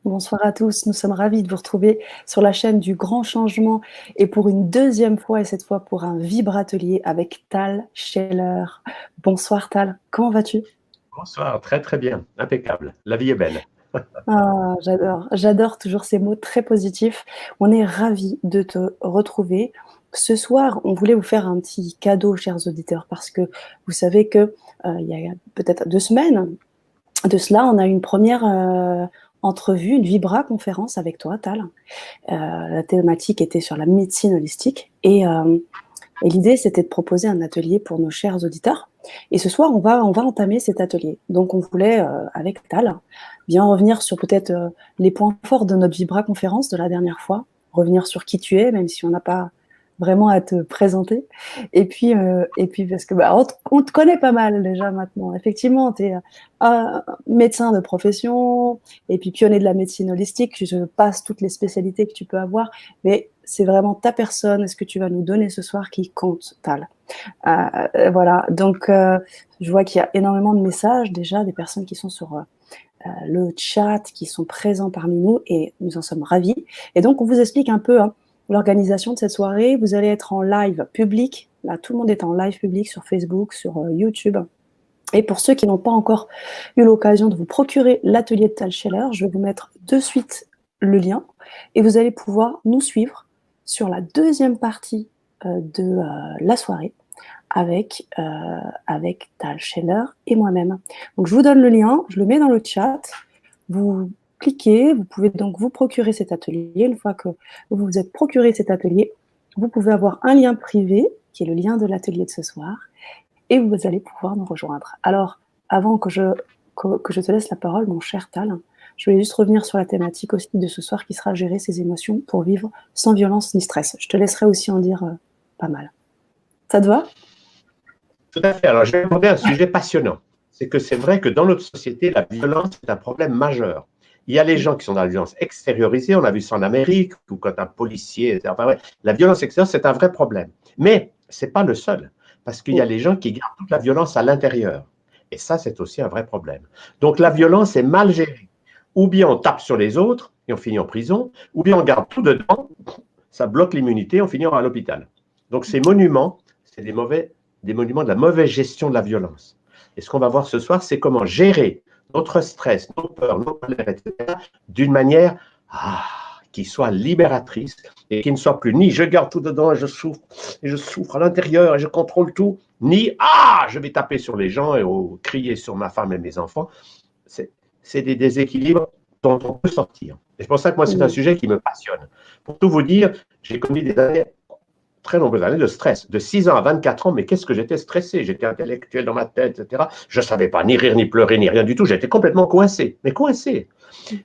Bonsoir à tous, nous sommes ravis de vous retrouver sur la chaîne du Grand Changement et pour une deuxième fois et cette fois pour un vibratelier avec Tal Scheller. Bonsoir Tal, comment vas-tu? Bonsoir, très très bien, impeccable. La vie est belle. Ah, j'adore toujours ces mots très positifs. On est ravis de te retrouver. Ce soir, on voulait vous faire un petit cadeau, chers auditeurs, parce que vous savez que il y a peut-être 2 semaines, de cela, on a eu une première entrevue, une vibra-conférence avec toi, Tal. La thématique était sur la médecine holistique et l'idée, c'était de proposer un atelier pour nos chers auditeurs. Et ce soir, on va entamer cet atelier. Donc, on voulait, avec Tal, bien revenir sur peut-être les points forts de notre vibra-conférence de la dernière fois, revenir sur qui tu es, même si on n'a pas vraiment à te présenter. Et puis parce que on te connaît pas mal déjà maintenant. Effectivement, tu es un médecin de profession, et puis pionnier de la médecine holistique. Je passe toutes les spécialités que tu peux avoir, mais c'est vraiment ta personne et ce que tu vas nous donner ce soir qui compte, Tal. Voilà, donc je vois qu'il y a énormément de messages déjà, des personnes qui sont sur le chat, qui sont présents parmi nous et nous en sommes ravis. Et donc on vous explique un peu l'organisation de cette soirée. Vous allez être en live public, là tout le monde est en live public sur Facebook, sur YouTube. Et pour ceux qui n'ont pas encore eu l'occasion de vous procurer l'atelier de Tal Scheller, je vais vous mettre de suite le lien et vous allez pouvoir nous suivre sur la deuxième partie de la soirée avec Tal Scheller et moi-même. Donc je vous donne le lien, je le mets dans le chat, vous cliquez, vous pouvez donc vous procurer cet atelier. Une fois que vous vous êtes procuré cet atelier, vous pouvez avoir un lien privé, qui est le lien de l'atelier de ce soir, et vous allez pouvoir nous rejoindre. Alors, avant que je te laisse la parole, mon cher Tal, je vais juste revenir sur la thématique aussi de ce soir qui sera gérer ses émotions pour vivre sans violence ni stress. Je te laisserai aussi en dire pas mal. Ça te va? Tout à fait. Alors, je vais aborder un sujet passionnant. C'est que c'est vrai que dans notre société, la violence est un problème majeur. Il y a les gens qui sont dans la violence extériorisée, on a vu ça en Amérique, ou quand un policier, etc. Enfin, ouais, la violence extérieure, c'est un vrai problème. Mais ce n'est pas le seul, parce qu'il y a les gens qui gardent toute la violence à l'intérieur. Et ça, c'est aussi un vrai problème. Donc, la violence est mal gérée. Ou bien on tape sur les autres et on finit en prison, ou bien on garde tout dedans, ça bloque l'immunité, on finit à l'hôpital. Donc, ces monuments, c'est des monuments de la mauvaise gestion de la violence. Et ce qu'on va voir ce soir, c'est comment gérer notre stress, nos peurs, nos colères, etc., d'une manière qui soit libératrice et qui ne soit plus ni je garde tout dedans et je souffre à l'intérieur et je contrôle tout, ni je vais taper sur les gens et crier sur ma femme et mes enfants. C'est des déséquilibres dont on peut sortir. Et c'est pour ça que moi, c'est un sujet qui me passionne. Pour tout vous dire, j'ai connu des années très nombreuses années de stress, de 6 ans à 24 ans, mais qu'est-ce que j'étais stressé, j'étais intellectuel dans ma tête, etc. Je ne savais pas ni rire, ni pleurer, ni rien du tout, j'étais complètement coincé, mais coincé.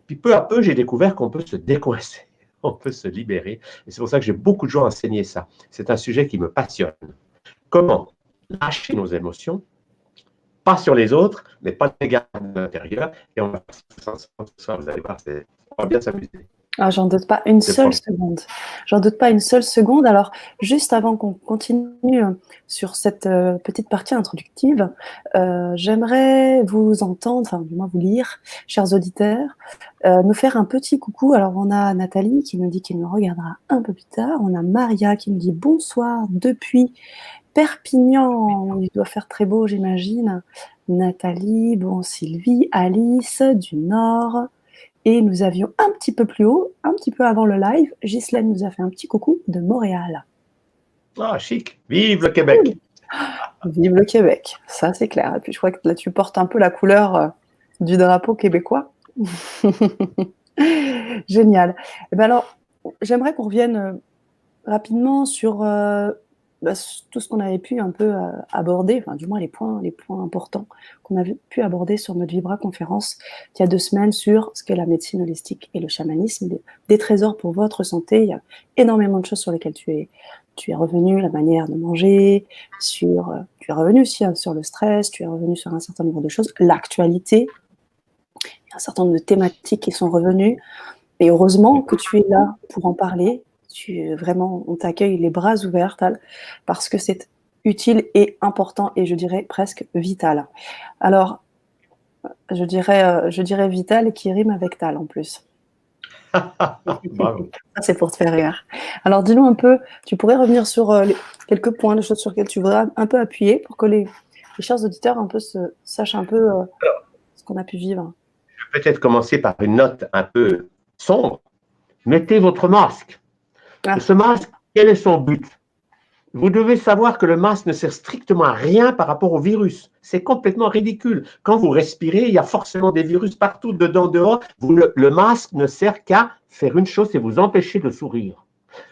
Puis peu à peu, j'ai découvert qu'on peut se décoincer, on peut se libérer, et c'est pour ça que j'ai beaucoup de joie à enseigner ça. C'est un sujet qui me passionne. Comment lâcher nos émotions, pas sur les autres, mais pas les garder à l'intérieur, et on va faire ça, vous allez voir, on va bien s'amuser. Ah, j'en doute pas une seule seconde. J'en doute pas une seule seconde. Alors, juste avant qu'on continue sur cette petite partie introductive, j'aimerais vous entendre, enfin du moins vous lire, chers auditeurs, nous faire un petit coucou. Alors, on a Nathalie qui nous dit qu'elle nous regardera un peu plus tard. On a Maria qui nous dit bonsoir depuis Perpignan. Il doit faire très beau, j'imagine. Nathalie, bon, Sylvie, Alice du Nord. Et nous avions un petit peu plus haut, un petit peu avant le live, Ghislaine nous a fait un petit coucou de Montréal. Ah, chic. Vive le Québec. Vive le Québec, ça c'est clair. Et puis je crois que là tu portes un peu la couleur du drapeau québécois. Génial. Et ben alors, j'aimerais qu'on revienne rapidement sur tout ce qu'on avait pu un peu aborder, enfin du moins les points importants qu'on avait pu aborder sur notre Vibra conférence il y a 2 semaines sur ce qu'est la médecine holistique et le chamanisme, des trésors pour votre santé. Il y a énormément de choses sur lesquelles tu es revenu, la manière de manger, tu es revenu aussi sur le stress, tu es revenu sur un certain nombre de choses, l'actualité, il y a un certain nombre de thématiques qui sont revenues. Et heureusement que tu es là pour en parler. Vraiment, on t'accueille les bras ouverts, Tal, parce que c'est utile et important et je dirais presque vital. Alors, je dirais vital qui rime avec Tal en plus. Bravo. Ça, c'est pour te faire rire. Alors, dis-nous un peu, tu pourrais revenir sur quelques points, les choses sur lesquelles tu voudrais un peu appuyer pour que les chers auditeurs un peu sachent un peu ce qu'on a pu vivre. Je vais peut-être commencer par une note un peu sombre. Mettez votre masque. Ah. Ce masque, quel est son but? Vous devez savoir que le masque ne sert strictement à rien par rapport au virus. C'est complètement ridicule. Quand vous respirez, il y a forcément des virus partout, dedans, dehors. Le masque ne sert qu'à faire une chose, c'est vous empêcher de sourire.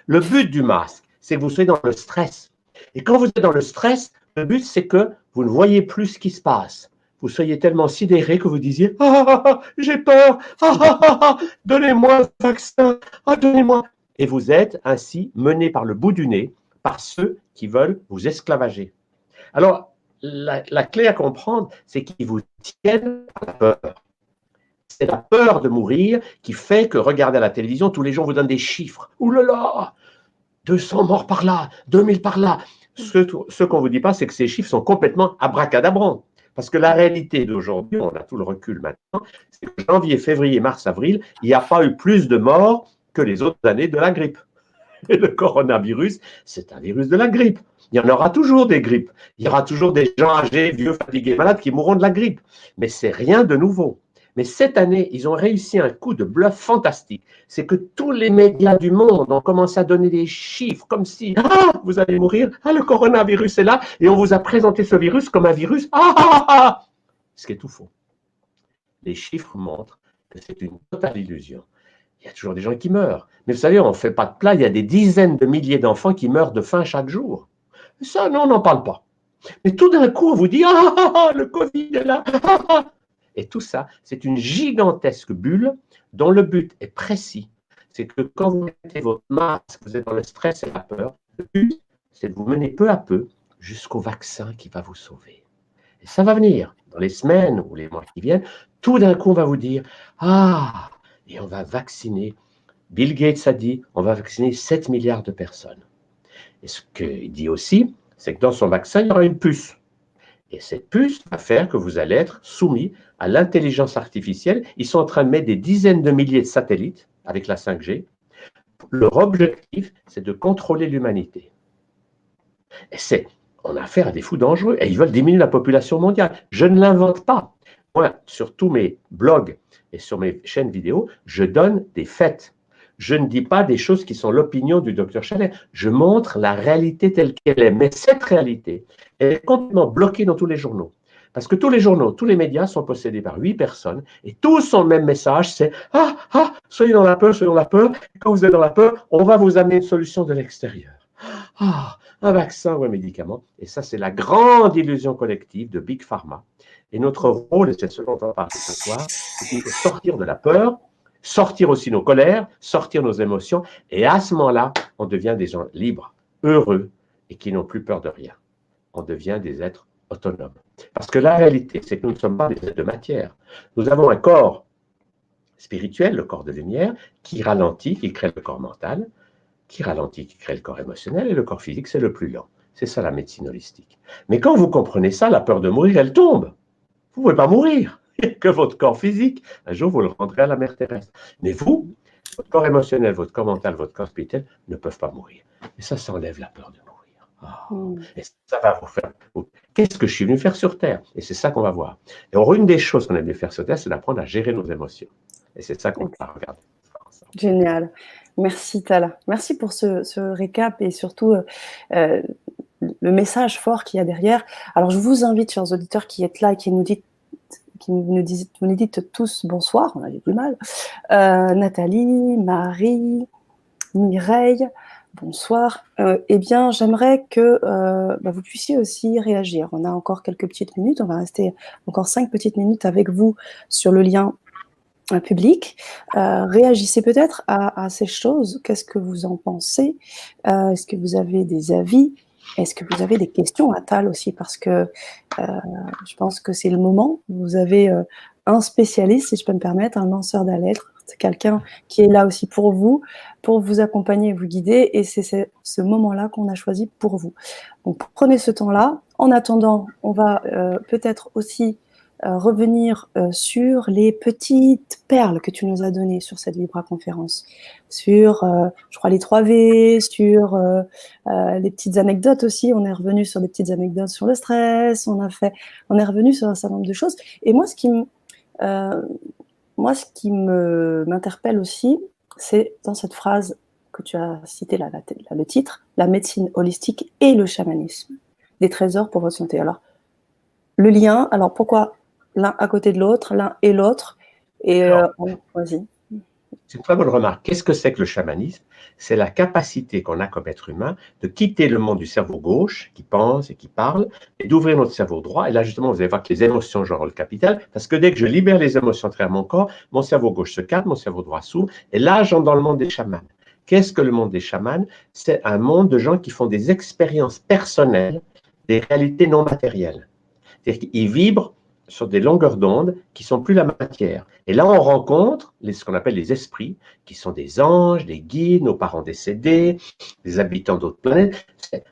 Le but du masque, c'est que vous soyez dans le stress. Et quand vous êtes dans le stress, le but, c'est que vous ne voyez plus ce qui se passe. Vous soyez tellement sidéré que vous disiez « Ah, j'ai peur, donnez-moi un vaccin, donnez-moi ». Et vous êtes ainsi mené par le bout du nez par ceux qui veulent vous esclavager. Alors, la clé à comprendre, c'est qu'ils vous tiennent à la peur. C'est la peur de mourir qui fait que, regardez à la télévision, tous les jours vous donnent des chiffres. Ouh là là, 200 morts par là, 2000 par là. Ce qu'on ne vous dit pas, c'est que ces chiffres sont complètement abracadabrants. Parce que la réalité d'aujourd'hui, on a tout le recul maintenant, c'est que janvier, février, mars, avril, il n'y a pas eu plus de morts que les autres années de la grippe. Et le coronavirus, c'est un virus de la grippe. Il y en aura toujours des grippes. Il y aura toujours des gens âgés, vieux, fatigués, malades qui mourront de la grippe. Mais c'est rien de nouveau. Mais cette année, ils ont réussi un coup de bluff fantastique. C'est que tous les médias du monde ont commencé à donner des chiffres comme si vous allez mourir, le coronavirus est là, et on vous a présenté ce virus comme un virus. Ce qui est tout faux. Les chiffres montrent que c'est une totale illusion. Il y a toujours des gens qui meurent. Mais vous savez, on ne fait pas de plat, il y a des dizaines de milliers d'enfants qui meurent de faim chaque jour. Ça, non, on n'en parle pas. Mais tout d'un coup, on vous dit le Covid est là. Et tout ça, c'est une gigantesque bulle dont le but est précis. C'est que quand vous mettez votre masque, vous êtes dans le stress et la peur, le but, c'est de vous mener peu à peu jusqu'au vaccin qui va vous sauver. Et ça va venir dans les semaines ou les mois qui viennent. Tout d'un coup, on va vous dire et on va vacciner. Bill Gates a dit, on va vacciner 7 milliards de personnes. Et ce qu'il dit aussi, c'est que dans son vaccin, il y aura une puce. Et cette puce va faire que vous allez être soumis à l'intelligence artificielle. Ils sont en train de mettre des dizaines de milliers de satellites avec la 5G. Leur objectif, c'est de contrôler l'humanité. Et on a affaire à des fous dangereux et ils veulent diminuer la population mondiale. Je ne l'invente pas. Moi, sur tous mes blogs et sur mes chaînes vidéo, je donne des faits. Je ne dis pas des choses qui sont l'opinion du docteur Chalet. Je montre la réalité telle qu'elle est. Mais cette réalité, elle est complètement bloquée dans tous les journaux. Parce que tous les journaux, tous les médias sont possédés par 8 personnes et tous ont le même message, c'est soyez dans la peur, soyez dans la peur. Et quand vous êtes dans la peur, on va vous amener une solution de l'extérieur. Un vaccin ou un médicament. Et ça, c'est la grande illusion collective de Big Pharma. Et notre rôle, et c'est ce dont on va parler ce soir, c'est de sortir de la peur, sortir aussi nos colères, sortir nos émotions. Et à ce moment-là, on devient des gens libres, heureux et qui n'ont plus peur de rien. On devient des êtres autonomes. Parce que la réalité, c'est que nous ne sommes pas des êtres de matière. Nous avons un corps spirituel, le corps de lumière, qui ralentit, qui crée le corps mental, qui ralentit, qui crée le corps émotionnel, et le corps physique, c'est le plus lent. C'est ça la médecine holistique. Mais quand vous comprenez ça, la peur de mourir, elle tombe. Vous ne pouvez pas mourir. Que votre corps physique, un jour, vous le rendrez à la mer terrestre. Mais vous, votre corps émotionnel, votre corps mental, votre corps spirituel ne peuvent pas mourir. Et ça enlève la peur de mourir. Et ça va vous faire. Qu'est-ce que je suis venu faire sur Terre? Et c'est ça qu'on va voir. Et une des choses qu'on est venu faire sur Terre, c'est d'apprendre à gérer nos émotions. Et c'est ça qu'on va regarder. Génial. Merci Tala. Merci pour ce récap et surtout le message fort qu'il y a derrière. Alors je vous invite, chers auditeurs qui êtes là et qui nous dites tous bonsoir, on a du mal. Nathalie, Marie, Mireille, bonsoir. Eh bien, j'aimerais que vous puissiez aussi réagir. On a encore quelques petites minutes, on va rester encore 5 petites minutes avec vous sur le lien public. Réagissez peut-être à ces choses. Qu'est-ce que vous en pensez? Est-ce que vous avez des avis? Est-ce que vous avez des questions à Tal aussi? Parce que je pense que c'est le moment. Vous avez un spécialiste, si je peux me permettre, un lanceur d'alerte, quelqu'un qui est là aussi pour vous accompagner, vous guider, et c'est ce moment-là qu'on a choisi pour vous. Donc prenez ce temps-là. En attendant, on va peut-être aussi revenir sur les petites perles que tu nous as données sur cette Vibra-conférence, sur, je crois, les 3 V, sur les petites anecdotes aussi. On est revenu sur des petites anecdotes sur le stress, on est revenu sur un certain nombre de choses. Et moi, ce qui m'interpelle aussi, c'est dans cette phrase que tu as citée, là, le titre, la médecine holistique et le chamanisme, des trésors pour votre santé. Alors, le lien, alors pourquoi l'un à côté de l'autre, l'un et l'autre? Et vas-y. C'est une très bonne remarque. Qu'est-ce que c'est que le chamanisme? C'est la capacité qu'on a comme être humain de quitter le monde du cerveau gauche, qui pense et qui parle, et d'ouvrir notre cerveau droit. Et là, justement, vous allez voir que les émotions jouent un rôle capital, parce que dès que je libère les émotions à travers mon corps, mon cerveau gauche se calme, mon cerveau droit s'ouvre, et là, j'entre dans le monde des chamans. Qu'est-ce que le monde des chamans? C'est un monde de gens qui font des expériences personnelles, des réalités non matérielles. C'est-à-dire qu'ils vibrent sur des longueurs d'onde qui ne sont plus la matière. Et là, on rencontre ce qu'on appelle les esprits, qui sont des anges, des guides, nos parents décédés, des habitants d'autres planètes.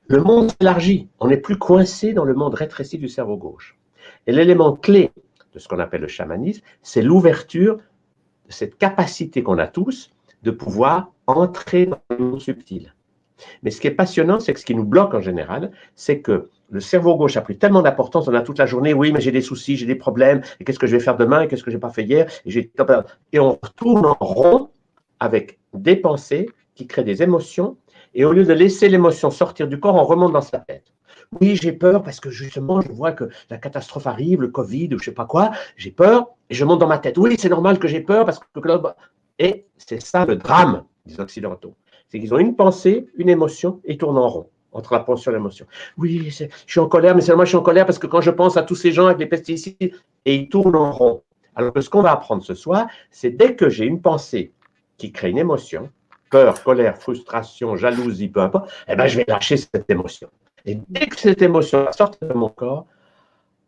Le monde s'élargit. On n'est plus coincé dans le monde rétréci du cerveau gauche. Et l'élément clé de ce qu'on appelle le chamanisme, c'est l'ouverture de cette capacité qu'on a tous de pouvoir entrer dans le monde subtil. Mais ce qui est passionnant, c'est que ce qui nous bloque en général, c'est que le cerveau gauche a pris tellement d'importance, on a toute la journée, oui, mais j'ai des soucis, j'ai des problèmes, et qu'est-ce que je vais faire demain, et qu'est-ce que je n'ai pas fait hier, et on retourne en rond avec des pensées qui créent des émotions, et au lieu de laisser l'émotion sortir du corps, on remonte dans sa tête. Oui, j'ai peur parce que justement, je vois que la catastrophe arrive, le Covid, ou je ne sais pas quoi, j'ai peur, et je monte dans ma tête. Oui, c'est normal que j'ai peur parce que... Et c'est ça le drame des Occidentaux. C'est qu'ils ont une pensée, une émotion, et ils tournent en rond entre la pensée et l'émotion. Oui, je suis en colère, mais seulement je suis en colère parce que quand je pense à tous ces gens avec les pesticides, et ils tournent en rond. Alors que ce qu'on va apprendre ce soir, c'est dès que j'ai une pensée qui crée une émotion, peur, colère, frustration, jalousie, peu importe, eh ben, je vais lâcher cette émotion. Et dès que cette émotion va sortir de mon corps,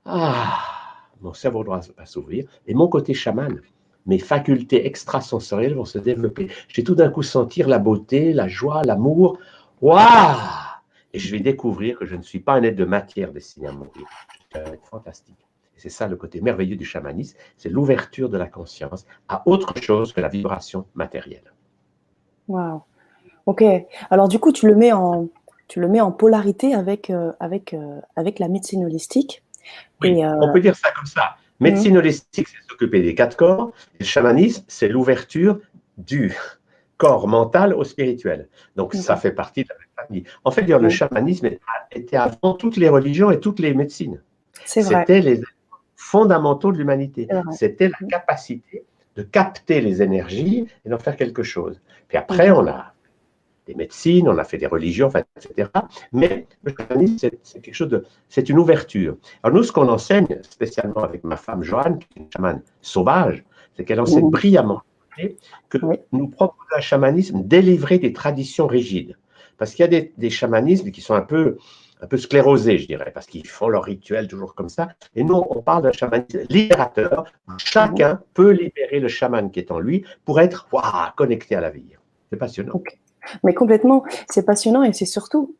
mon cerveau droit va s'ouvrir, et mon côté chaman, mes facultés extrasensorielles vont se développer. Je vais tout d'un coup sentir la beauté, la joie, l'amour. Waouh! Et je vais découvrir que je ne suis pas un être de matière destiné à mourir. Je suis un être fantastique. Et c'est ça le côté merveilleux du chamanisme, c'est l'ouverture de la conscience à autre chose que la vibration matérielle. Waouh. Ok. Alors du coup, tu le mets en polarité avec la médecine holistique. Oui, on peut dire ça comme ça. Médecine holistique, c'est s'occuper des 4 corps. Et le chamanisme, c'est l'ouverture du corps mental au spirituel. Donc, ça fait partie de la famille. En fait, le chamanisme était avant toutes les religions et toutes les médecines. C'était les fondamentaux de l'humanité. C'était la capacité de capter les énergies et d'en faire quelque chose. Puis après, on a des médecines, on a fait des religions, enfin, etc. Mais le chamanisme, c'est quelque chose de... C'est une ouverture. Alors nous, ce qu'on enseigne, spécialement avec ma femme Joanne, qui est une chamane sauvage, c'est qu'elle enseigne brillamment que nous proposons un chamanisme délivré des traditions rigides. Parce qu'il y a des chamanismes qui sont un peu sclérosés, je dirais, parce qu'ils font leur rituel toujours comme ça. Et nous, on parle d'un chamanisme libérateur. Chacun peut libérer le chaman qui est en lui pour être connecté à la vie. C'est passionnant. Okay. Mais complètement, c'est passionnant et c'est surtout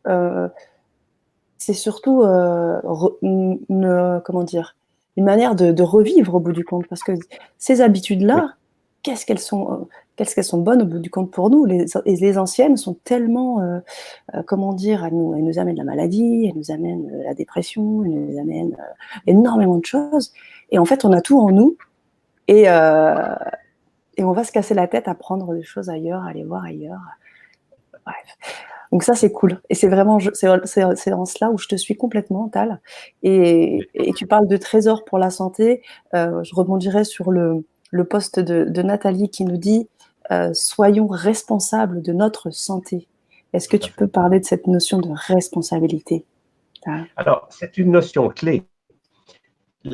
comment dire, une manière de revivre au bout du compte, parce que ces habitudes-là, qu'est-ce qu'elles sont bonnes au bout du compte pour nous. Les anciennes sont tellement, comment dire, elles nous amènent la maladie, elles nous amènent la dépression, elles nous amènent énormément de choses. Et en fait, on a tout en nous et on va se casser la tête à prendre des choses ailleurs, à aller voir ailleurs. Bref. Donc ça, c'est cool. Et c'est vraiment, c'est en cela où je te suis complètement, Tal. Et tu parles de trésors pour la santé. Je rebondirai sur le post de Nathalie qui nous dit soyons responsables de notre santé. Est-ce que tu peux parler de cette notion de responsabilité, Tal? Alors, c'est une notion clé. Je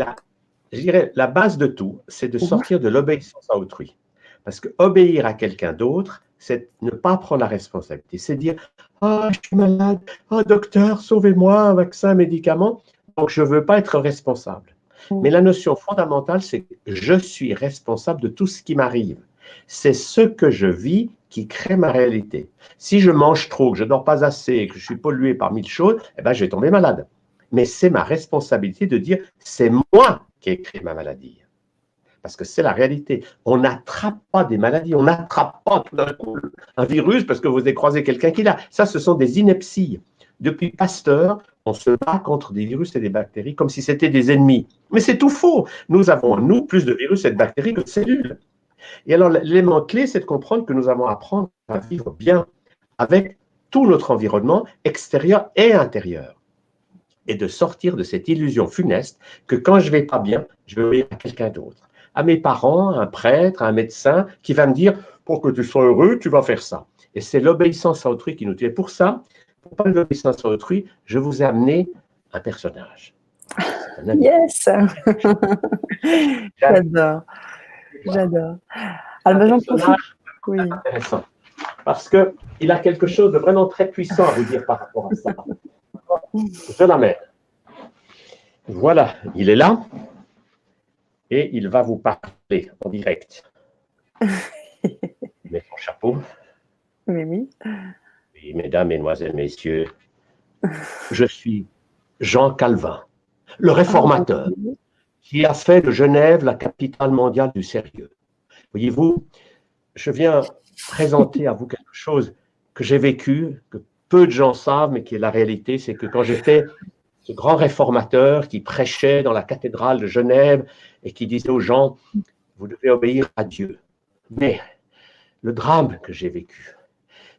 dirais, la base de tout, c'est de sortir de l'obéissance à autrui. Parce que obéir à quelqu'un d'autre, c'est ne pas prendre la responsabilité. C'est dire « Ah, je suis malade. Ah, docteur, sauvez-moi, un vaccin, un médicament. Donc, je ne veux pas être responsable. » Mais la notion fondamentale, c'est que je suis responsable de tout ce qui m'arrive. C'est ce que je vis qui crée ma réalité. Si je mange trop, que je ne dors pas assez, que je suis pollué par 1000 choses, eh ben, je vais tomber malade. Mais c'est ma responsabilité de dire « C'est moi qui ai créé ma maladie. Parce que c'est la réalité. On n'attrape pas des maladies, on n'attrape pas tout d'un coup un virus parce que vous avez croisé quelqu'un qui l'a. Ça, ce sont des inepties. Depuis Pasteur, on se bat contre des virus et des bactéries comme si c'était des ennemis. Mais c'est tout faux. Nous avons, nous, plus de virus et de bactéries que de cellules. Et alors, l'élément clé, c'est de comprendre que nous avons à apprendre à vivre bien avec tout notre environnement extérieur et intérieur. Et de sortir de cette illusion funeste que quand je ne vais pas bien, je vais obéir à quelqu'un d'autre. À mes parents, à un prêtre, à un médecin qui va me dire « pour que tu sois heureux, tu vas faire ça ». Et c'est l'obéissance à autrui qui nous tue. Et pour ça, pour parler de l'obéissance à autrui, je vous ai amené un personnage. Yes. J'adore. J'adore. Alors, j'en profite. Oui. Intéressant. Parce qu'il a quelque chose de vraiment très puissant à vous dire par rapport à ça. Je l'amène. Voilà, il est là. Et il va vous parler en direct. Il met son chapeau. Oui, oui. Oui, mesdames, mesdemoiselles, messieurs, je suis Jean Calvin, le réformateur, qui a fait de Genève la capitale mondiale du sérieux. Voyez-vous, je viens présenter à vous quelque chose que j'ai vécu, que peu de gens savent, mais qui est la réalité, c'est que quand j'étais ce grand réformateur qui prêchait dans la cathédrale de Genève et qui disait aux gens, vous devez obéir à Dieu. Mais le drame que j'ai vécu,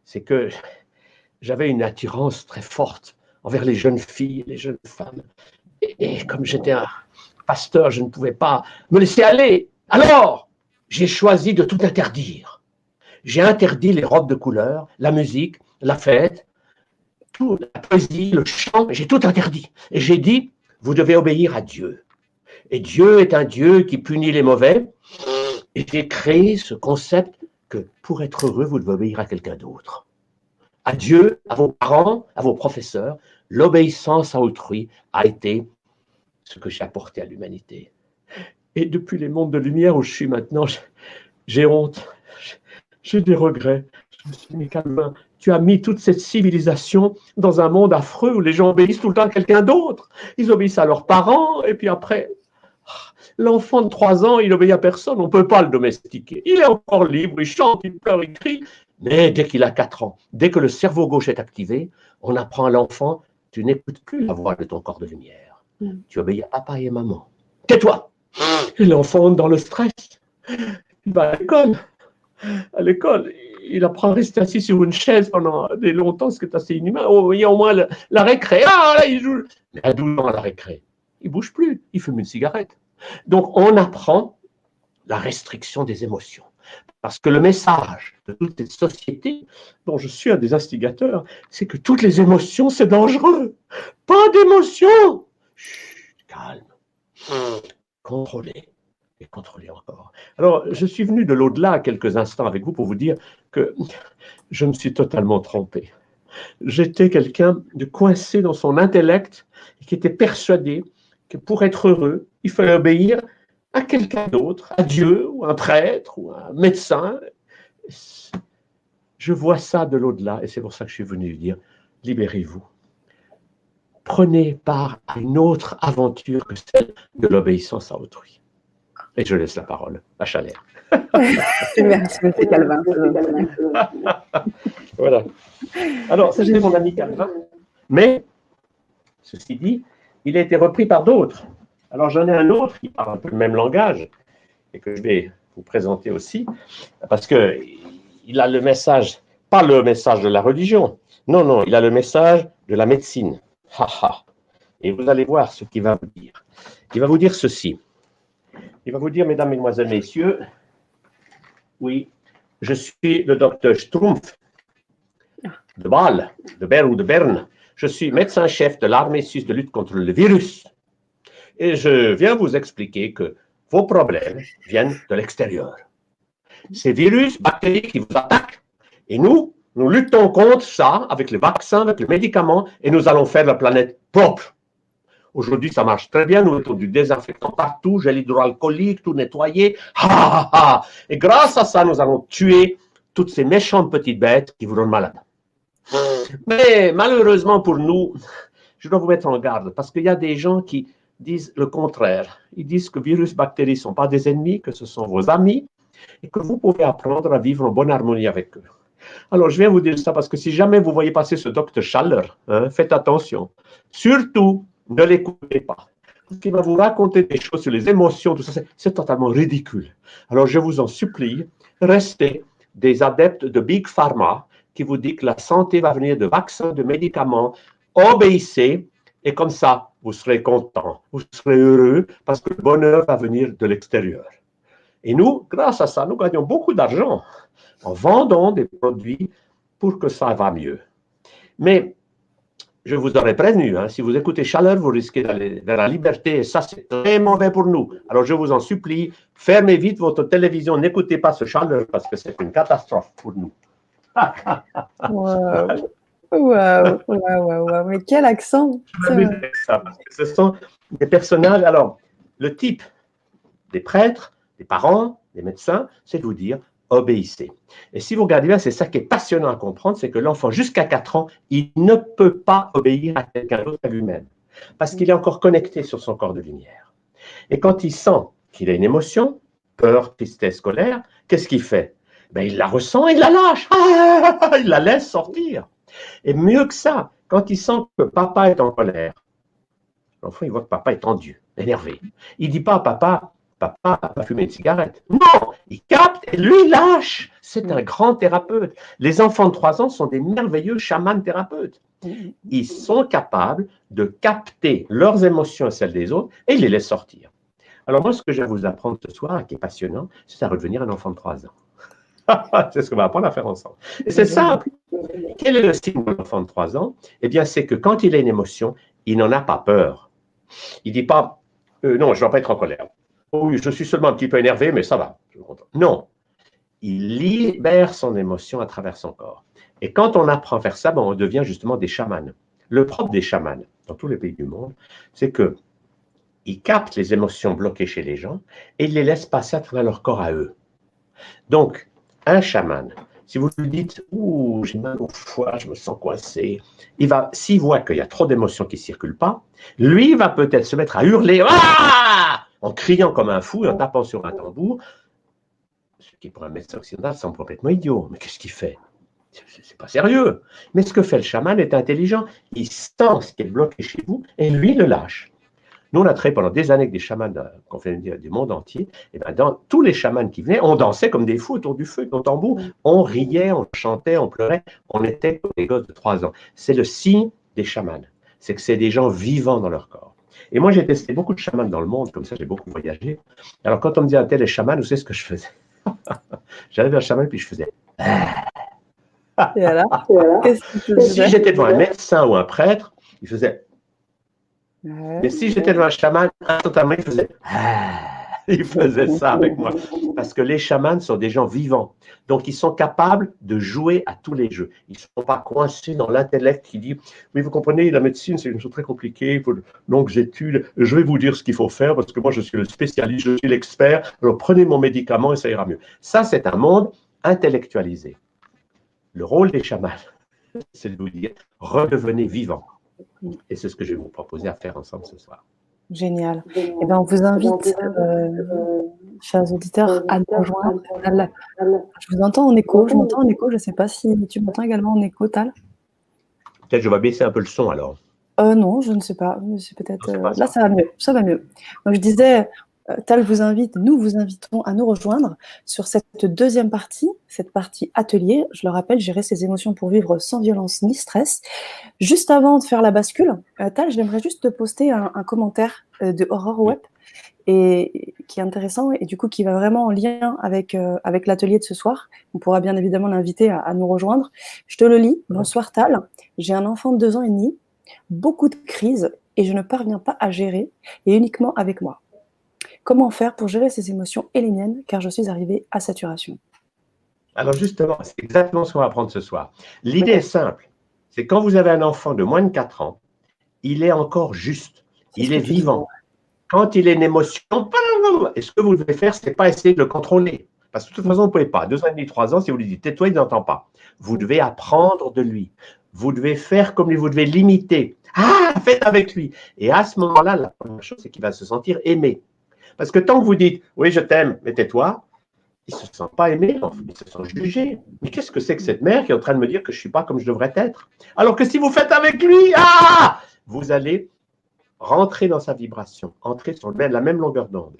c'est que j'avais une attirance très forte envers les jeunes filles, les jeunes femmes. Et comme j'étais un pasteur, je ne pouvais pas me laisser aller. Alors, j'ai choisi de tout interdire. J'ai interdit les robes de couleur, la musique, la fête, tout, la poésie, le chant, j'ai tout interdit. Et j'ai dit, vous devez obéir à Dieu. Et Dieu est un Dieu qui punit les mauvais. Et j'ai créé ce concept que pour être heureux, vous devez obéir à quelqu'un d'autre. À Dieu, à vos parents, à vos professeurs. L'obéissance à autrui a été ce que j'ai apporté à l'humanité. Et depuis les mondes de lumière où je suis maintenant, j'ai honte, j'ai des regrets. Je me suis dit, mais Calvin, tu as mis toute cette civilisation dans un monde affreux où les gens obéissent tout le temps à quelqu'un d'autre. Ils obéissent à leurs parents, et puis après, l'enfant de 3 ans, il obéit à personne, on ne peut pas le domestiquer. Il est encore libre, il chante, il pleure, il crie, mais dès qu'il a 4 ans, dès que le cerveau gauche est activé, on apprend à l'enfant, tu n'écoutes plus la voix de ton corps de lumière. Tu obéis à papa et maman. Tais-toi. Et l'enfant dans le stress. Il va à l'école. À l'école, il apprend à rester assis sur une chaise pendant des longtemps, ce qui est assez inhumain. Oh, il y a au moins la récré. Ah, là, il joue. Mais à 12 ans, à la récré, il ne bouge plus. Il fume une cigarette. Donc, on apprend la restriction des émotions. Parce que le message de toute cette société, dont je suis un des instigateurs, c'est que toutes les émotions, c'est dangereux. Pas d'émotions. Chut, calme. Contrôler. Et contrôler encore. Alors, je suis venu de l'au-delà quelques instants avec vous pour vous dire que je me suis totalement trompé. J'étais quelqu'un de coincé dans son intellect et qui était persuadé que pour être heureux, il fallait obéir à quelqu'un d'autre, à Dieu, ou à un prêtre, ou à un médecin. Je vois ça de l'au-delà et c'est pour ça que je suis venu dire, libérez-vous. Prenez part à une autre aventure que celle de l'obéissance à autrui. Et je laisse la parole à Chalère. Merci, M. Calvin. Voilà. Alors, c'était mon ami Calvin. Mais, ceci dit, il a été repris par d'autres. Alors, j'en ai un autre qui parle un peu le même langage et que je vais vous présenter aussi, parce qu'il a le message, pas le message de la religion, non, non, il a le message de la médecine. Ha, ha. Et vous allez voir ce qu'il va vous dire. Il va vous dire ceci. Il va vous dire, mesdames, mesdemoiselles, messieurs, oui, je suis le docteur Strumpf de Bâle, de Berne ou de Berne. Je suis médecin-chef de l'armée suisse de lutte contre le virus. Et je viens vous expliquer que vos problèmes viennent de l'extérieur. Ces virus, bactéries qui vous attaquent, et nous luttons contre ça avec les vaccins, avec les médicaments, et nous allons faire la planète propre. Aujourd'hui, ça marche très bien. Nous mettons du désinfectant partout, gel hydroalcoolique, tout nettoyé. Ha, ha, ha. Et grâce à ça, nous allons tuer toutes ces méchantes petites bêtes qui vous rendent malade. Mais malheureusement pour nous, je dois vous mettre en garde parce qu'il y a des gens qui disent le contraire. Ils disent que virus, bactéries ne sont pas des ennemis, que ce sont vos amis et que vous pouvez apprendre à vivre en bonne harmonie avec eux. Alors, je viens vous dire ça parce que si jamais vous voyez passer ce docteur Schaller, faites attention. Surtout, ne l'écoutez pas. Parce qu'il va vous raconter des choses sur les émotions, tout ça, c'est totalement ridicule. Alors, je vous en supplie, restez des adeptes de Big Pharma qui vous dit que la santé va venir de vaccins, de médicaments. Obéissez et comme ça, vous serez content, vous serez heureux parce que le bonheur va venir de l'extérieur. Et nous, grâce à ça, nous gagnons beaucoup d'argent en vendant des produits pour que ça va mieux. Mais je vous aurais prévenu, si vous écoutez Chaleur, vous risquez d'aller vers la liberté et ça, c'est très mauvais pour nous. Alors, je vous en supplie, fermez vite votre télévision, n'écoutez pas ce Chaleur parce que c'est une catastrophe pour nous. Waouh, mais quel accent! Ce sont des personnages. Alors, le type des prêtres, des parents, des médecins, c'est de vous dire obéissez. Et si vous regardez bien, c'est ça qui est passionnant à comprendre, c'est que l'enfant, jusqu'à 4 ans, il ne peut pas obéir à quelqu'un d'autre qu'à lui-même, parce qu'il est encore connecté sur son corps de lumière. Et quand il sent qu'il a une émotion, peur, tristesse, colère, qu'est-ce qu'il fait? Il la ressent et il la lâche. Il la laisse sortir. Et mieux que ça, quand il sent que papa est en colère, l'enfant, il voit que papa est tendu, énervé. Il ne dit pas à papa, papa va fumer une cigarette. Non, il capte et lui, il lâche. C'est un grand thérapeute. Les enfants de 3 ans sont des merveilleux chamans thérapeutes. Ils sont capables de capter leurs émotions et celles des autres et ils les laissent sortir. Alors moi, ce que je vais vous apprendre ce soir, qui est passionnant, c'est à redevenir un enfant de 3 ans. C'est ce qu'on va apprendre à faire ensemble. Et c'est simple. Quel est le signe de l'enfant de 3 ans? Eh bien, c'est que quand il a une émotion, il n'en a pas peur. Il ne dit pas non, je ne vais pas être en colère. Oui, je suis seulement un petit peu énervé, mais ça va. Non. Il libère son émotion à travers son corps. Et quand on apprend à faire ça, on devient justement des chamans. Le propre des chamans, dans tous les pays du monde, c'est qu'ils captent les émotions bloquées chez les gens et ils les laissent passer à travers leur corps à eux. Donc, un chaman, si vous lui dites « Ouh, j'ai mal au foie, je me sens coincé », s'il voit qu'il y a trop d'émotions qui ne circulent pas, lui va peut-être se mettre à hurler « Ah !» en criant comme un fou et en tapant sur un tambour, ce qui pour un médecin occidental semble complètement idiot. Mais qu'est-ce qu'il fait? C'est pas sérieux. Mais ce que fait le chaman est intelligent. Il sent ce qui est bloqué chez vous et lui le lâche. Nous, on a travaillé pendant des années avec des chamans qu'on fait du monde entier. Et bien, dans tous les chamans qui venaient, on dansait comme des fous autour du feu, au tambour. On riait, on chantait, on pleurait. On était comme des gosses de 3 ans. C'est le signe des chamans. C'est que c'est des gens vivants dans leur corps. Et moi, j'ai testé beaucoup de chamans dans le monde, comme ça, j'ai beaucoup voyagé. Alors, quand on me disait un tel est chaman, vous savez ce que je faisais? J'allais vers le chaman, puis je faisais. Et alors, si j'étais devant un médecin ou un prêtre, il faisait. Mais si j'étais devant un chaman, instantanément, il faisait ça avec moi. Parce que les chamans sont des gens vivants. Donc, ils sont capables de jouer à tous les jeux. Ils ne sont pas coincés dans l'intellect qui dit « Oui, vous comprenez, la médecine, c'est une chose très compliquée. Il faut de longues études. Je vais vous dire ce qu'il faut faire parce que moi, je suis le spécialiste, je suis l'expert. Alors, prenez mon médicament et ça ira mieux. » Ça, c'est un monde intellectualisé. Le rôle des chamans, c'est de vous dire « Redevenez vivant. » Et c'est ce que je vais vous proposer à faire ensemble ce soir. Génial. Eh bien, on vous invite, chers auditeurs, à nous rejoindre. Je vous entends en écho, je m'entends en écho, je ne sais pas si tu m'entends également en écho, Tal. Peut-être je vais baisser un peu le son alors. Non, je ne sais pas. C'est peut-être. Là, ça va mieux. Ça va mieux. Donc, je disais, Tal vous invite, nous vous invitons à nous rejoindre sur cette deuxième partie, cette partie atelier. Je le rappelle, gérer ses émotions pour vivre sans violence ni stress. Juste avant de faire la bascule, Tal, j'aimerais juste te poster un commentaire de Aurore Web et qui est intéressant et du coup qui va vraiment en lien avec l'atelier de ce soir. On pourra bien évidemment l'inviter à nous rejoindre. Je te le lis. Bonsoir Tal, j'ai un enfant de 2 ans et demi, beaucoup de crises et je ne parviens pas à gérer et uniquement avec moi. Comment faire pour gérer ces émotions et les miennes, car je suis arrivée à saturation? Alors justement, c'est exactement ce qu'on va apprendre ce soir. L'idée est simple, c'est quand vous avez un enfant de moins de 4 ans, il est encore juste, il est vivant. Quand il a une émotion, et ce que vous devez faire, ce n'est pas essayer de le contrôler, Parce que de toute façon, vous ne pouvez pas. 2 ans et demi, 3 ans, si vous lui dites tais-toi, il n'entend pas. Vous devez apprendre de lui. Vous devez faire comme lui, vous devez l'imiter. Ah, faites avec lui. Et à ce moment-là, la première chose, c'est qu'il va se sentir aimé. Parce que tant que vous dites oui, je t'aime, mais tais-toi, il ne se sent pas aimé, il se sent jugé. Mais qu'est-ce que c'est que cette mère qui est en train de me dire que je ne suis pas comme je devrais être? Alors que si vous faites avec lui, vous allez rentrer dans sa vibration, entrer sur la même longueur d'onde.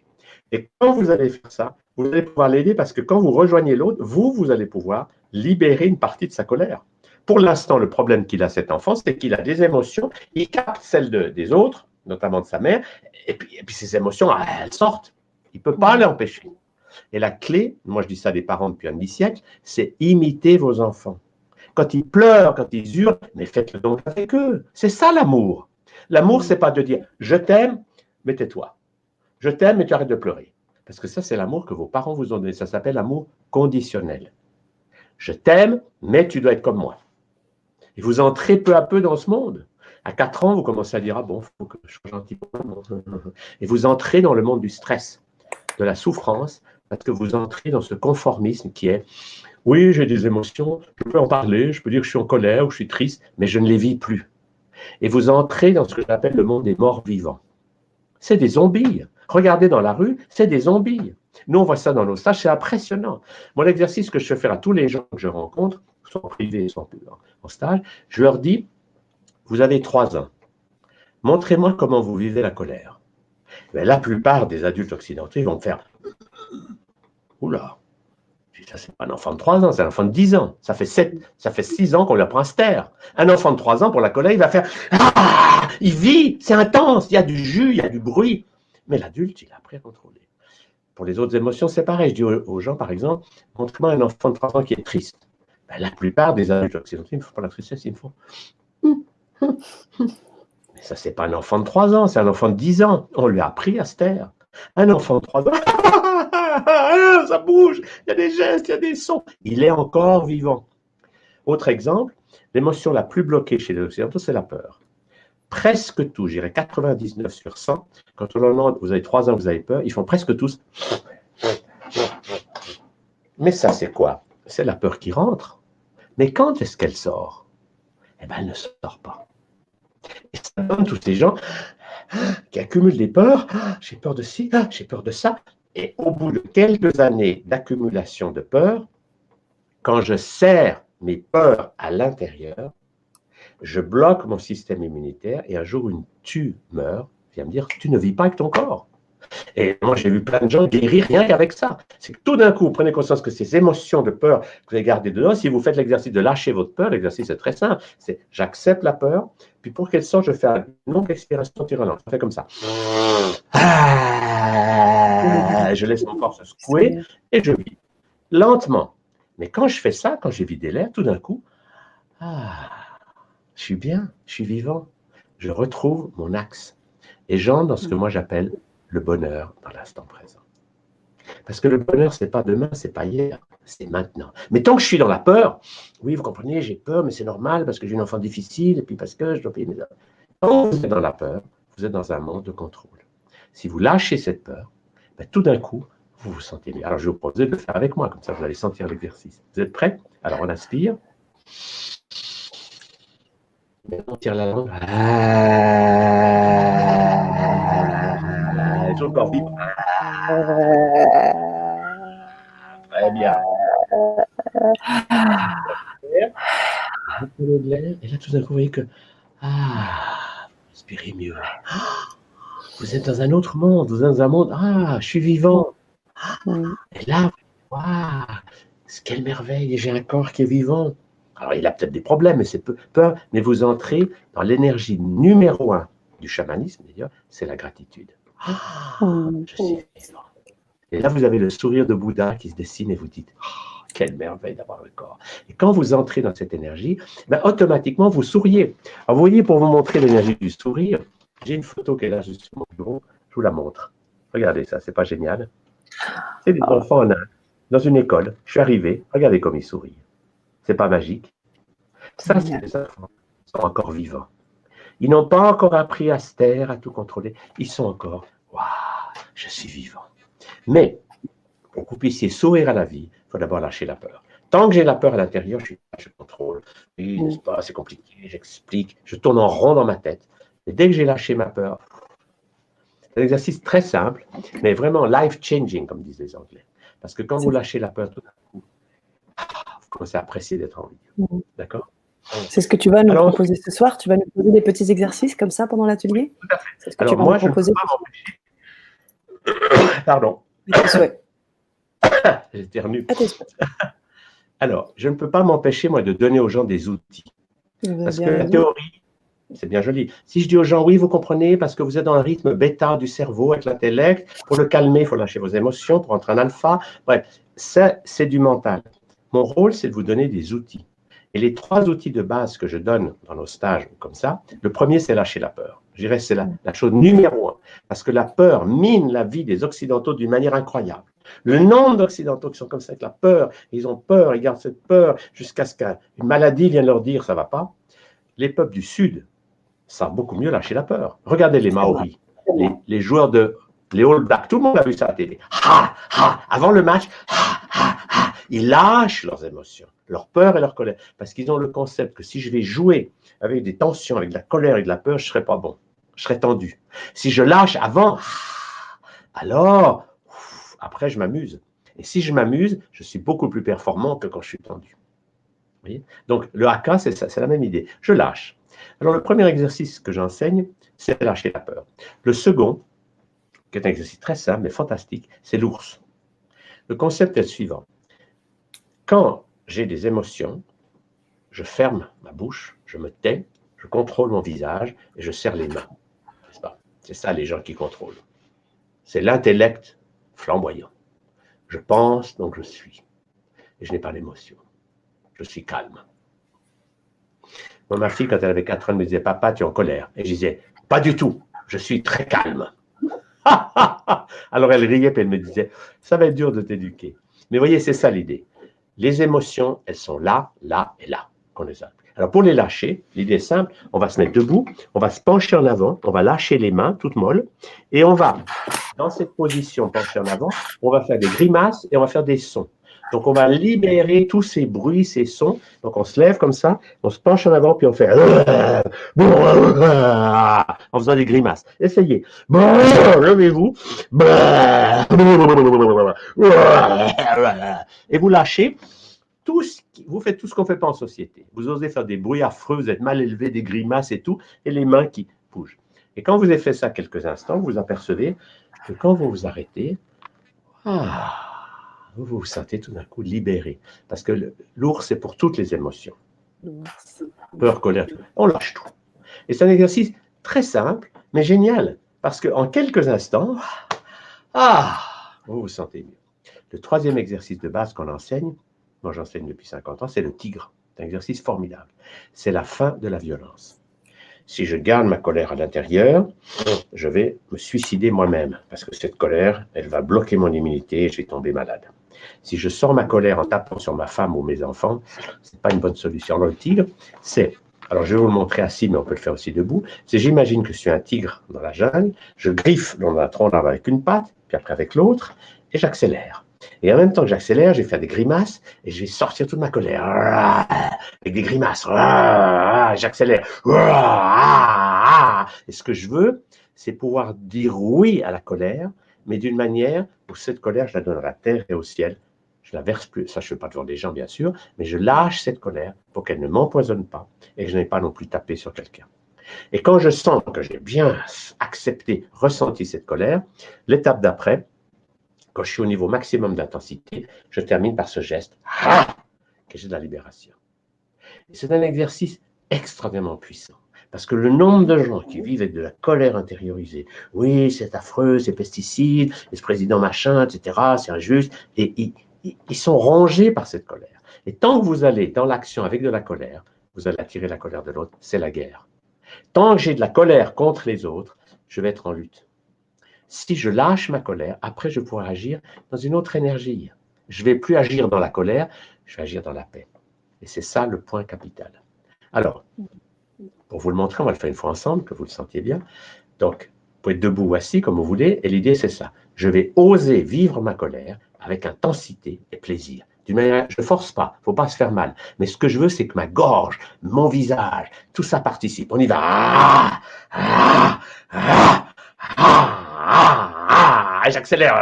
Et quand vous allez faire ça, vous allez pouvoir l'aider parce que quand vous rejoignez l'autre, vous allez pouvoir libérer une partie de sa colère. Pour l'instant, le problème qu'il a, cet enfant, c'est qu'il a des émotions, il capte celles des autres, notamment de sa mère, et puis ces émotions, elles sortent. Il ne peut pas les empêcher. Et la clé, moi je dis ça à des parents depuis un demi-siècle, c'est imiter vos enfants. Quand ils pleurent, quand ils hurlent, mais faites-le donc avec eux. C'est ça l'amour. L'amour, c'est pas de dire je t'aime, mais tais-toi. Je t'aime, mais tu arrêtes de pleurer. Parce que ça, c'est l'amour que vos parents vous ont donné. Ça s'appelle l'amour conditionnel. Je t'aime, mais tu dois être comme moi. Et vous entrez peu à peu dans ce monde. À 4 ans, vous commencez à dire ah bon, il faut que je change un petit peu. Et vous entrez dans le monde du stress, de la souffrance, parce que vous entrez dans ce conformisme qui est oui, j'ai des émotions, je peux en parler, je peux dire que je suis en colère ou que je suis triste, mais je ne les vis plus. Et vous entrez dans ce que j'appelle le monde des morts vivants. C'est des zombies. Regardez dans la rue, c'est des zombies. Nous, on voit ça dans nos stages, c'est impressionnant. Mon exercice que je fais faire à tous les gens que je rencontre, soit en privé, soit en stage, je leur dis, vous avez 3 ans, montrez-moi comment vous vivez la colère. Mais la plupart des adultes occidentaux vont me faire, oula, ça, c'est pas un enfant de 3 ans, c'est un enfant de 10 ans. Ça fait 6 ans qu'on lui apprend à se taire. Un enfant de 3 ans, pour la colère, il va faire ah, il vit, c'est intense, il y a du jus, il y a du bruit. Mais l'adulte, il a appris à contrôler. Pour les autres émotions, c'est pareil. Je dis aux gens, par exemple, montre-moi un enfant de 3 ans qui est triste. Ben, la plupart des adultes occidentaux, ils ne font pas la tristesse, ils me font. Mais ça, c'est pas un enfant de 3 ans, c'est un enfant de 10 ans. On lui a appris à se taire. Un enfant de 3 ans, ça bouge, il y a des gestes, il y a des sons. Il est encore vivant. Autre exemple, l'émotion la plus bloquée chez les occidentaux, c'est la peur. Presque tous, je dirais 99 sur 100, quand on leur demande, vous avez 3 ans, vous avez peur, ils font presque tous. Mais ça, c'est quoi? C'est la peur qui rentre. Mais quand est-ce qu'elle sort? Eh bien, elle ne sort pas. Et ça donne tous ces gens qui accumulent des peurs. J'ai peur de ci, j'ai peur de ça. Et au bout de quelques années d'accumulation de peurs, quand je serre mes peurs à l'intérieur, je bloque mon système immunitaire et un jour, une tumeur vient me dire, tu ne vis pas avec ton corps. Et moi, j'ai vu plein de gens guérir rien qu'avec ça. C'est que tout d'un coup, vous prenez conscience que ces émotions de peur que vous avez gardées dedans, si vous faites l'exercice de lâcher votre peur, l'exercice est très simple. C'est j'accepte la peur, puis pour qu'elle sorte, je fais une longue expiration tirante. Je fais comme ça. Je laisse mon corps se secouer et je vis lentement. Mais quand je fais ça, quand j'ai vidé l'air, tout d'un coup, je suis bien, je suis vivant. Je retrouve mon axe. Et j'entre dans ce que moi j'appelle le bonheur dans l'instant présent. Parce que le bonheur, ce n'est pas demain, ce n'est pas hier, c'est maintenant. Mais tant que je suis dans la peur, oui, vous comprenez, j'ai peur, mais c'est normal parce que j'ai une enfant difficile et puis parce que je dois payer mes dettes. Quand vous êtes dans la peur, vous êtes dans un monde de contrôle. Si vous lâchez cette peur, ben, tout d'un coup, vous vous sentez mieux. Alors, je vais vous proposer de le faire avec moi, comme ça, vous allez sentir l'exercice. Vous êtes prêts? Alors, on inspire. Maintenant, on tire la langue. Tout le corps vibre. Très bien. Vous prenez de l'air, et là, tout d'un coup, vous voyez que respirez mieux. Vous êtes dans un autre monde, vous êtes dans un monde, je suis vivant. Et là, quelle merveille, j'ai un corps qui est vivant. Alors, il a peut-être des problèmes, mais c'est peur, mais vous entrez dans l'énergie numéro 1 du chamanisme, d'ailleurs, c'est la gratitude. Je suis vivant. Et là, vous avez le sourire de Bouddha qui se dessine et vous dites, quelle merveille d'avoir le corps. Et quand vous entrez dans cette énergie, ben, automatiquement, vous souriez. Alors, vous voyez, pour vous montrer l'énergie du sourire, j'ai une photo qui est là juste sur mon bureau, je vous la montre. Regardez ça, c'est pas génial? C'est des enfants en Inde, dans une école. Je suis arrivé, regardez comme ils sourient. C'est pas magique? Ça, c'est des enfants qui sont encore vivants. Ils n'ont pas encore appris à se taire, à tout contrôler. Ils sont encore, je suis vivant. Mais, pour que vous puissiez sourire à la vie, il faut d'abord lâcher la peur. Tant que j'ai la peur à l'intérieur, je contrôle. Oui, n'est-ce pas, c'est compliqué, j'explique, je tourne en rond dans ma tête. Et dès que j'ai lâché ma peur, c'est un exercice très simple, mais vraiment life-changing, comme disent les Anglais. Parce que quand vous lâchez la peur, tout d'un coup, vous commencez à apprécier d'être en vie. D'accord? C'est ce que tu vas nous Alors, proposer ce soir. Tu vas nous poser des petits exercices comme ça pendant l'atelier? tout à fait. C'est ce que Alors, tu vas moi, nous je ne peux proposer? pas m'empêcher. Pardon. À tes souhaits. J'éternue. À tes souhaits. Alors, je ne peux pas m'empêcher, moi, de donner aux gens des outils. Vous avez Parce bien que la raison. théorie, c'est bien joli. Si je dis aux gens, oui, vous comprenez, parce que vous êtes dans le rythme bêta du cerveau avec l'intellect, pour le calmer, il faut lâcher vos émotions, pour entrer en alpha. Bref, ça, c'est du mental. Mon rôle, c'est de vous donner des outils. Et les 3 outils de base que je donne dans nos stages, comme ça, le premier, c'est lâcher la peur. Je dirais que c'est la chose numéro 1. Parce que la peur mine la vie des Occidentaux d'une manière incroyable. Le nombre d'Occidentaux qui sont comme ça avec la peur, ils ont peur, ils gardent cette peur jusqu'à ce qu'une maladie vienne leur dire ça ne va pas. Les peuples du Sud savent beaucoup mieux lâcher la peur. Regardez les Maoris, les joueurs les All Blacks, tout le monde a vu ça à la télé. Avant le match, ils lâchent leurs émotions, leur peur et leur colère, parce qu'ils ont le concept que si je vais jouer avec des tensions, avec de la colère et de la peur, je ne serai pas bon, je serai tendu. Si je lâche avant, alors, après, je m'amuse. Et si je m'amuse, je suis beaucoup plus performant que quand je suis tendu. Vous voyez? Donc, le haka, c'est la même idée. Je lâche. Alors, le premier exercice que j'enseigne, c'est lâcher la peur. Le second, qui est un exercice très simple mais fantastique, c'est l'ours. Le concept est le suivant. Quand j'ai des émotions, je ferme ma bouche, je me tais, je contrôle mon visage et je serre les mains. N'est-ce pas? C'est ça les gens qui contrôlent. C'est l'intellect flamboyant. Je pense, donc je suis. Et je n'ai pas d'émotion. Je suis calme. Moi, ma fille, quand elle avait 4 ans, elle me disait, papa, tu es en colère. Et je disais, pas du tout, je suis très calme. Alors elle riait et elle me disait, ça va être dur de t'éduquer. Mais voyez, c'est ça l'idée. Les émotions, elles sont là, là et là, qu'on les a. Alors pour les lâcher, l'idée est simple, on va se mettre debout, on va se pencher en avant, on va lâcher les mains toutes molles, et on va, dans cette position penchée en avant, on va faire des grimaces et on va faire des sons. Donc, on va libérer tous ces bruits, ces sons. Donc, on se lève comme ça, on se penche en avant, puis on fait en faisant des grimaces. Essayez. Levez-vous. Et vous lâchez. Vous faites tout ce qu'on ne fait pas en société. Vous osez faire des bruits affreux, vous êtes mal élevé, des grimaces et tout, et les mains qui bougent. Et quand vous avez fait ça quelques instants, vous apercevez que quand vous vous arrêtez, vous vous sentez tout d'un coup libéré. Parce que l'ours, c'est pour toutes les émotions. Peur, colère, on lâche tout. Et c'est un exercice très simple, mais génial. Parce qu'en quelques instants, vous vous sentez mieux. Le troisième exercice de base qu'on enseigne, moi j'enseigne depuis 50 ans, c'est le tigre. C'est un exercice formidable. C'est la fin de la violence. Si je garde ma colère à l'intérieur, je vais me suicider moi-même. Parce que cette colère, elle va bloquer mon immunité et je vais tomber malade. Si je sors ma colère en tapant sur ma femme ou mes enfants, ce n'est pas une bonne solution. Alors, le tigre, c'est, alors je vais vous le montrer assis, mais on peut le faire aussi debout, c'est j'imagine que je suis un tigre dans la jungle, je griffe dans un tronc d'arbre avec une patte, puis après avec l'autre, et j'accélère. Et en même temps que j'accélère, je vais faire des grimaces et je vais sortir toute ma colère. Avec des grimaces. J'accélère. Et ce que je veux, c'est pouvoir dire oui à la colère, mais d'une manière où cette colère, je la donne à la terre et au ciel. Je la verse plus. Ça, je ne fais pas devant des gens, bien sûr, mais je lâche cette colère pour qu'elle ne m'empoisonne pas et que je n'ai pas non plus tapé sur quelqu'un. Et quand je sens que j'ai bien accepté, ressenti cette colère, l'étape d'après, quand je suis au niveau maximum d'intensité, je termine par ce geste, que j'ai de la libération. C'est un exercice extrêmement puissant. Parce que le nombre de gens qui vivent avec de la colère intériorisée, oui, c'est affreux, ces pesticides, ce président machin, etc., c'est injuste, et ils sont rongés par cette colère. Et tant que vous allez dans l'action avec de la colère, vous allez attirer la colère de l'autre, c'est la guerre. Tant que j'ai de la colère contre les autres, je vais être en lutte. Si je lâche ma colère, après je pourrai agir dans une autre énergie. Je ne vais plus agir dans la colère, je vais agir dans la paix. Et c'est ça le point capital. Alors, pour vous le montrer, on va le faire une fois ensemble, que vous le sentiez bien. Donc, vous pouvez être debout ou assis, comme vous voulez, et l'idée c'est ça. Je vais oser vivre ma colère avec intensité et plaisir. D'une manière, je ne force pas, il ne faut pas se faire mal. Mais ce que je veux, c'est que ma gorge, mon visage, tout ça participe. On y va. Et j'accélère.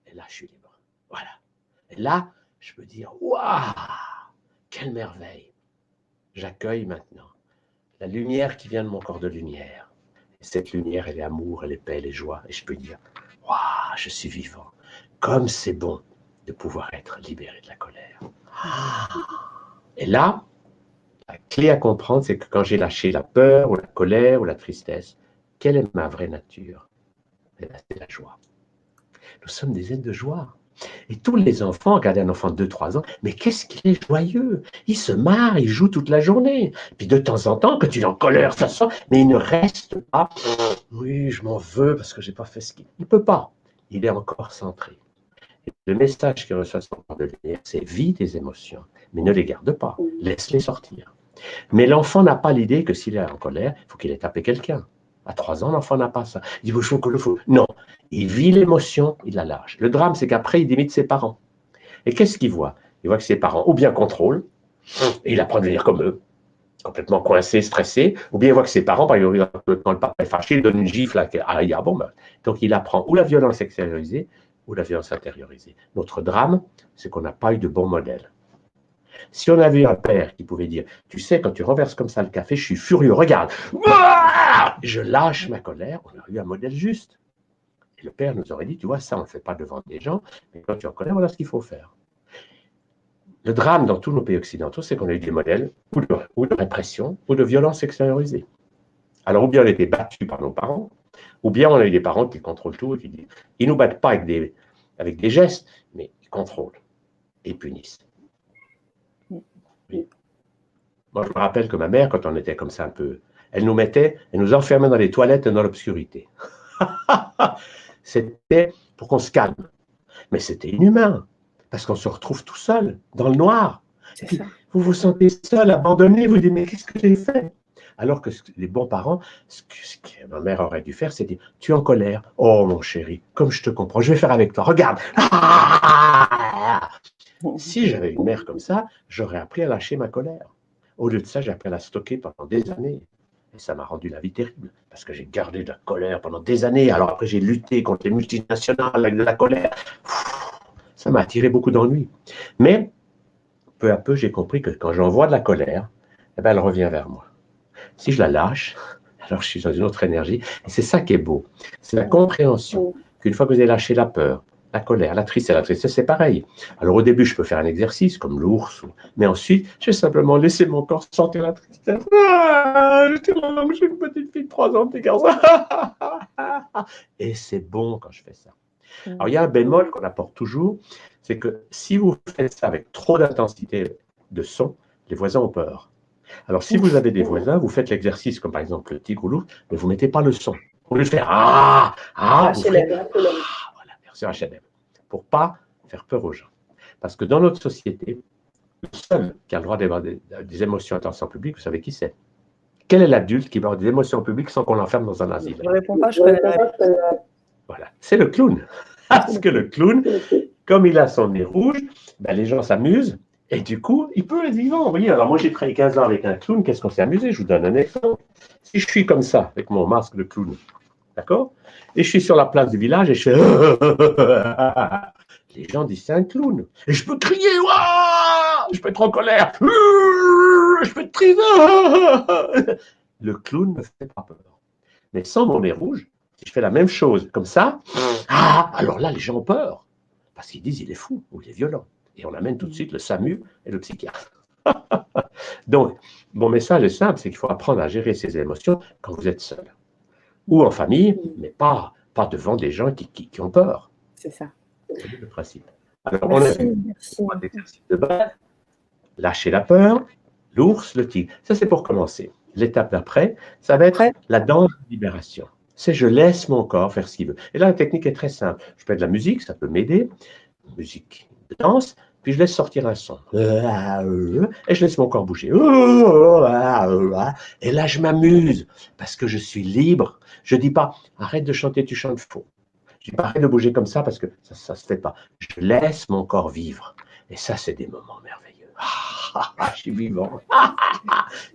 Et là, je suis libre. Voilà. Et là, je peux dire, waouh, quelle merveille. J'accueille maintenant la lumière qui vient de mon corps de lumière. Et cette lumière, elle est amour, elle est paix, elle est joie. Et je peux dire, waouh, je suis vivant. Comme c'est bon de pouvoir être libéré de la colère. Et là, la clé à comprendre, c'est que quand j'ai lâché la peur ou la colère ou la tristesse, quelle est ma vraie nature? C'est la joie. Nous sommes des êtres de joie. Et tous les enfants, regardez un enfant de 2-3 ans, mais qu'est-ce qu'il est joyeux. Il se marre, il joue toute la journée. Puis de temps en temps, quand il est en colère, ça sent, mais il ne reste pas. Oui, je m'en veux parce que je n'ai pas fait ce qu'il... Il ne peut pas. Il est encore centré. Et le message qu'il reçoit son corps de lumière, c'est vis tes émotions, mais ne les garde pas. Laisse-les sortir. Mais l'enfant n'a pas l'idée que s'il est en colère, il faut qu'il ait tapé quelqu'un. À 3 ans, l'enfant n'a pas ça. Il dit, il faut que le faut. Non, il vit l'émotion, il la lâche. Le drame, c'est qu'après, il imite ses parents. Et qu'est-ce qu'il voit? Il voit que ses parents, ou bien contrôlent, et il apprend à devenir comme eux, complètement coincé, stressé, ou bien il voit que ses parents, par exemple, quand le papa est fâché, il donne une gifle à bon, ben. Donc il apprend ou la violence extériorisée, ou la violence intériorisée. Notre drame, c'est qu'on n'a pas eu de bon modèle. Si on avait un père qui pouvait dire, tu sais, quand tu renverses comme ça le café, je suis furieux, regarde, je lâche ma colère, on aurait eu un modèle juste. Et le père nous aurait dit, tu vois, ça, on ne le fait pas devant des gens, mais quand tu es en colère, voilà ce qu'il faut faire. Le drame dans tous nos pays occidentaux, c'est qu'on a eu des modèles ou de répression ou de violence extériorisée. Alors, ou bien on a été battus par nos parents, ou bien on a eu des parents qui contrôlent tout et qui disent, ils ne nous battent pas avec des gestes, mais ils contrôlent et punissent. Oui. Moi, je me rappelle que ma mère, quand on était comme ça un peu, elle nous enfermait dans les toilettes et dans l'obscurité. C'était pour qu'on se calme. Mais c'était inhumain, parce qu'on se retrouve tout seul, dans le noir. Puis, vous vous sentez seul, abandonné, vous dites, mais qu'est-ce que j'ai fait? Alors que les bons parents, ce que ma mère aurait dû faire, c'est dire, tu es en colère. Oh, mon chéri, comme je te comprends, je vais faire avec toi. Regarde. Si j'avais une mère comme ça, j'aurais appris à lâcher ma colère. Au lieu de ça, j'ai appris à la stocker pendant des années. Et ça m'a rendu la vie terrible, parce que j'ai gardé de la colère pendant des années. Alors après, j'ai lutté contre les multinationales avec de la colère. Ça m'a attiré beaucoup d'ennuis. Mais, peu à peu, j'ai compris que quand j'envoie de la colère, eh ben, elle revient vers moi. Si je la lâche, alors je suis dans une autre énergie. Et c'est ça qui est beau. C'est la compréhension qu'une fois que vous avez lâché la peur, la colère, la tristesse, c'est pareil. Alors au début, je peux faire un exercice comme l'ours, mais ensuite, je vais simplement laisser mon corps sentir la tristesse. Je suis une petite fille de 3 ans, petit garçon. Et c'est bon quand je fais ça. Alors il y a un bémol qu'on apporte toujours, c'est que si vous faites ça avec trop d'intensité de son, les voisins ont peur. Alors si vous avez des voisins, vous faites l'exercice comme par exemple le tigre ou l'ours, mais vous ne mettez pas le son. Au lieu de faire vous ferez voilà, version H&M, pour pas faire peur aux gens. Parce que dans notre société, le seul qui a le droit d'avoir des émotions intenses en public, vous savez qui c'est? Quel est l'adulte qui va avoir des émotions en public sans qu'on l'enferme dans un asile? Je ne réponds pas, je connais la réponse. Voilà, c'est le clown. Parce que le clown, comme il a son nez rouge, ben les gens s'amusent et du coup, il peut être vivant. Vous voyez, alors moi j'ai travaillé 15 ans avec un clown, qu'est-ce qu'on s'est amusé? Je vous donne un exemple. Si je suis comme ça, avec mon masque de clown, d'accord? Et je suis sur la place du village et je fais. Les gens disent c'est un clown. Et je peux crier, je peux être en colère, je peux être triste. Le clown ne fait pas peur. Mais sans mon nez rouge, si je fais la même chose comme ça, alors là, les gens ont peur. Parce qu'ils disent il est fou ou il est violent. Et on amène tout de suite le SAMU et le psychiatre. Donc, mon message est simple, c'est qu'il faut apprendre à gérer ses émotions quand vous êtes seul. Ou en famille, mais pas devant des gens qui ont peur. C'est ça. C'est le principe. Alors, on a vu l'exercice de base, lâcher la peur, l'ours, le tigre. Ça, c'est pour commencer. L'étape d'après, ça va être la danse de libération. C'est je laisse mon corps faire ce qu'il veut. Et là, la technique est très simple. Je peux de la musique, ça peut m'aider, musique de danse, puis je laisse sortir un son. Et je laisse mon corps bouger. Et là, je m'amuse parce que je suis libre. Je dis pas, arrête de chanter, tu chantes faux. Je dis pas, arrête de bouger comme ça parce que ça se fait pas. Je laisse mon corps vivre. Et ça, c'est des moments merveilleux. Je suis vivant.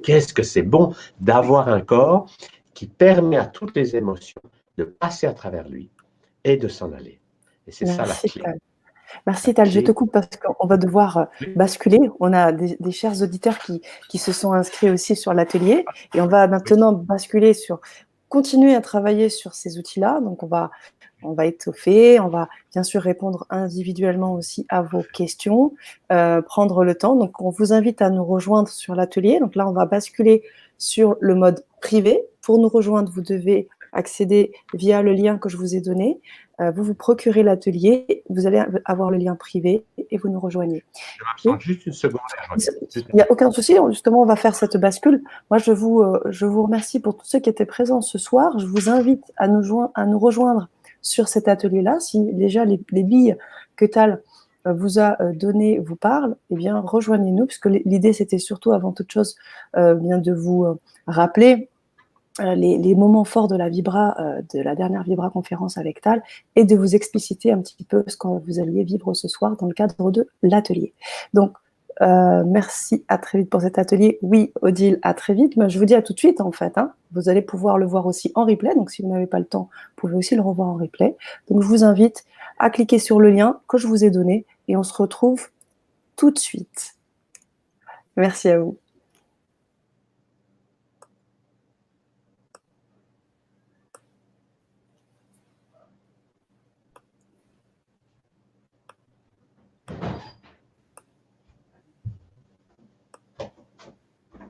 Qu'est-ce que c'est bon d'avoir un corps qui permet à toutes les émotions de passer à travers lui et de s'en aller. Et c'est ça la Merci clé. Tal. Merci Tal, je te coupe parce qu'on va devoir basculer. On a des chers auditeurs qui se sont inscrits aussi sur l'atelier et on va maintenant basculer sur continuer à travailler sur ces outils-là. Donc on va étoffer, on va bien sûr répondre individuellement aussi à vos questions, prendre le temps. Donc on vous invite à nous rejoindre sur l'atelier. Donc là on va basculer sur le mode privé. Pour nous rejoindre, vous devez accéder via le lien que je vous ai donné. Vous vous procurez l'atelier, vous allez avoir le lien privé et vous nous rejoignez. Je m'absente juste une seconde. Il n'y a aucun souci, justement, on va faire cette bascule. Moi, je vous remercie pour tous ceux qui étaient présents ce soir. Je vous invite à nous rejoindre sur cet atelier-là. Si déjà les billes que Tal vous a données vous parlent, eh bien, rejoignez-nous, puisque l'idée, c'était surtout, avant toute chose, bien de vous rappeler les moments forts de la dernière Vibra conférence avec Tal, et de vous expliciter un petit peu ce que vous alliez vivre ce soir dans le cadre de l'atelier. Donc, merci, à très vite pour cet atelier. Oui, Odile, à très vite. Mais je vous dis à tout de suite, en fait. Vous allez pouvoir le voir aussi en replay. Donc, si vous n'avez pas le temps, vous pouvez aussi le revoir en replay. Donc, je vous invite à cliquer sur le lien que je vous ai donné et on se retrouve tout de suite. Merci à vous.